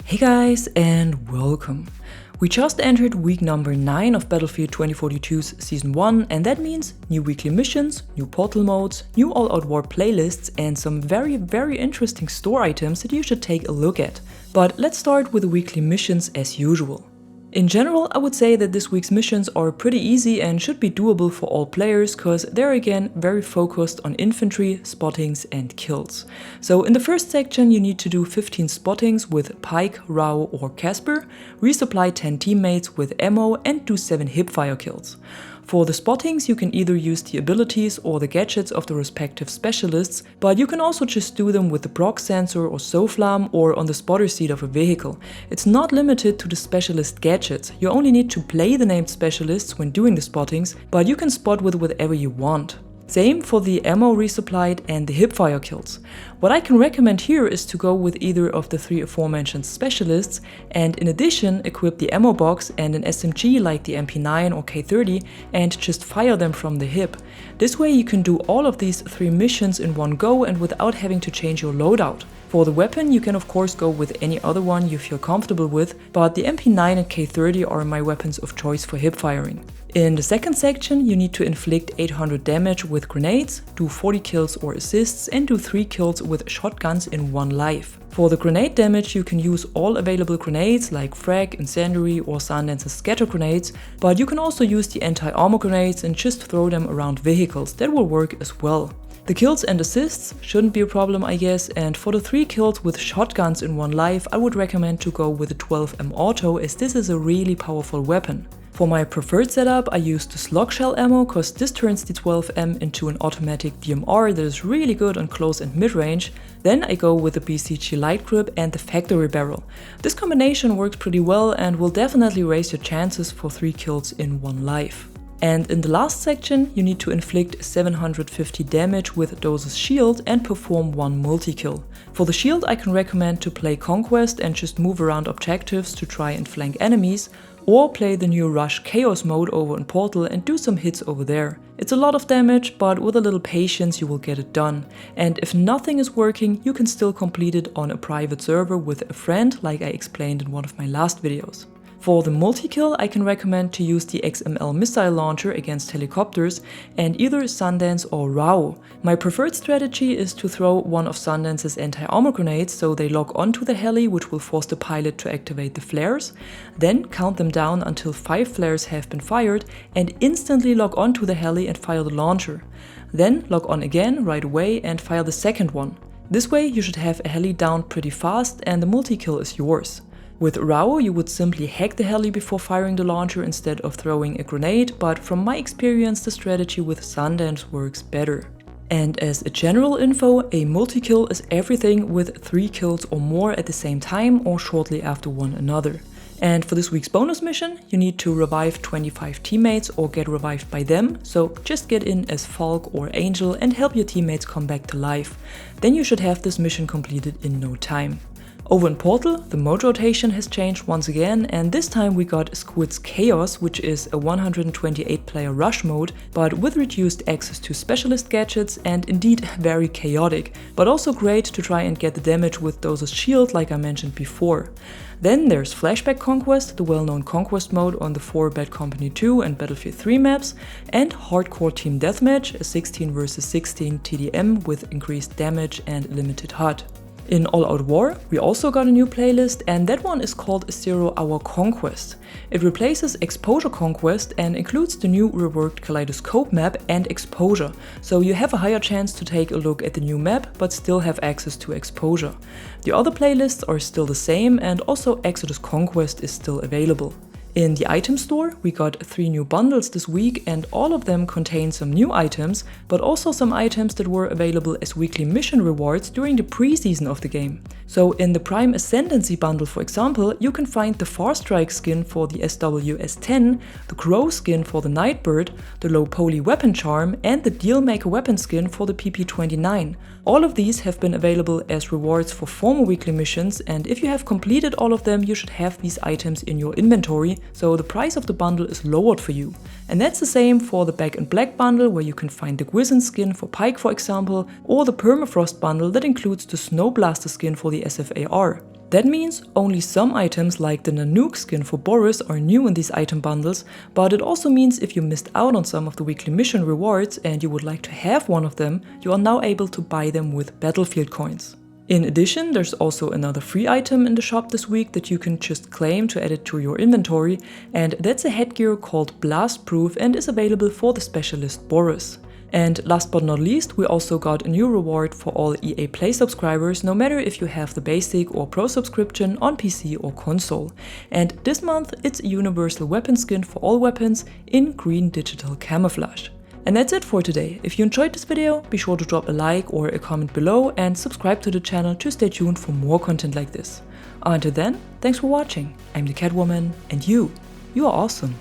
Hey guys, and welcome. We just entered week number 9 of Battlefield 2042's Season 1, and that means new weekly missions, new portal modes, new all-out war playlists, and some very interesting store items that you should take a look at. But let's start with the weekly missions as usual. In general, I would say that this week's missions are pretty easy and should be doable for all players, cause they're again very focused on infantry, spottings and kills. So in the first section you need to do 15 spottings with Pike, Rao or Casper, resupply 10 teammates with ammo and do 7 hipfire kills. For the spottings you can either use the abilities or the gadgets of the respective specialists, but you can also just do them with the proc sensor or SOFLAM or on the spotter seat of a vehicle. It's not limited to the specialist gadgets, you only need to play the named specialists when doing the spottings, but you can spot with whatever you want. Same for the ammo resupplied and the hipfire kills. What I can recommend here is to go with either of the 3 aforementioned specialists and in addition equip the ammo box and an SMG like the MP9 or K30 and just fire them from the hip. This way you can do all of these 3 missions in one go and without having to change your loadout. For the weapon you can of course go with any other one you feel comfortable with, but the MP9 and K30 are my weapons of choice for hip firing. In the second section you need to inflict 800 damage with grenades, do 40 kills or assists and do 3 kills with shotguns in one life. For the grenade damage you can use all available grenades like frag, incendiary or Sundance's scatter grenades, but you can also use the anti-armor grenades and just throw them around vehicles, that will work as well. The kills and assists shouldn't be a problem I guess, and for the 3 kills with shotguns in one life I would recommend to go with the 12M auto as this is a really powerful weapon. For my preferred setup I use the slug shell ammo cause this turns the 12M into an automatic DMR that is really good on close and mid range. Then I go with the BCG light grip and the factory barrel. This combination works pretty well and will definitely raise your chances for 3 kills in one life. And in the last section you need to inflict 750 damage with Doze's shield and perform 1 multi-kill. For the shield I can recommend to play Conquest and just move around objectives to try and flank enemies, or play the new Rush Chaos mode over in Portal and do some hits over there. It's a lot of damage, but with a little patience you will get it done. And if nothing is working, you can still complete it on a private server with a friend like I explained in one of my last videos. For the multi-kill I can recommend to use the XML missile launcher against helicopters and either Sundance or Rao. My preferred strategy is to throw one of Sundance's anti-armor grenades so they lock onto the heli, which will force the pilot to activate the flares, then count them down until 5 flares have been fired and instantly lock onto the heli and fire the launcher. Then lock on again right away and fire the second one. This way you should have a heli down pretty fast and the multi-kill is yours. With Rao you would simply hack the heli before firing the launcher instead of throwing a grenade, but from my experience the strategy with Sundance works better. And as a general info, a multi-kill is everything with 3 kills or more at the same time or shortly after one another. And for this week's bonus mission, you need to revive 25 teammates or get revived by them, so just get in as Falk or Angel and help your teammates come back to life. Then you should have this mission completed in no time. Over in Portal, the mode rotation has changed once again, and this time we got Squid's Chaos, which is a 128 player rush mode, but with reduced access to specialist gadgets and indeed very chaotic, but also great to try and get the damage with Doze's shield like I mentioned before. Then there's Flashback Conquest, the well-known Conquest mode on the 4 Bad Company 2 and Battlefield 3 maps, and Hardcore Team Deathmatch, a 16 vs 16 TDM with increased damage and limited HUD. In All Out War, we also got a new playlist and that one is called 0 Hour Conquest. It replaces Exposure Conquest and includes the new reworked Kaleidoscope map and Exposure, so you have a higher chance to take a look at the new map but still have access to Exposure. The other playlists are still the same and also Exodus Conquest is still available. In the item store, we got 3 new bundles this week and all of them contain some new items, but also some items that were available as weekly mission rewards during the pre-season of the game. So in the Prime Ascendancy bundle for example, you can find the Farstrike skin for the SWS-10, the Crow skin for the Nightbird, the Low Poly weapon charm and the Dealmaker weapon skin for the PP29. All of these have been available as rewards for former weekly missions, and if you have completed all of them you should have these items in your inventory, so the price of the bundle is lowered for you. And that's the same for the Back in Black bundle, where you can find the Gwizzen skin for Pike for example, or the Permafrost bundle that includes the Snow Blaster skin for the SFAR. That means only some items like the Nanook skin for Boris are new in these item bundles, but it also means if you missed out on some of the weekly mission rewards and you would like to have one of them, you are now able to buy them with Battlefield coins. In addition, there's also another free item in the shop this week that you can just claim to add it to your inventory, and that's a headgear called Blast Proof and is available for the specialist Boris. And last but not least, we also got a new reward for all EA Play subscribers, no matter if you have the basic or pro subscription on PC or console. And this month it's a universal weapon skin for all weapons in green digital camouflage. And that's it for today. If you enjoyed this video, be sure to drop a like or a comment below and subscribe to the channel to stay tuned for more content like this. Until then, thanks for watching. I'm the Catwoman, and you are awesome.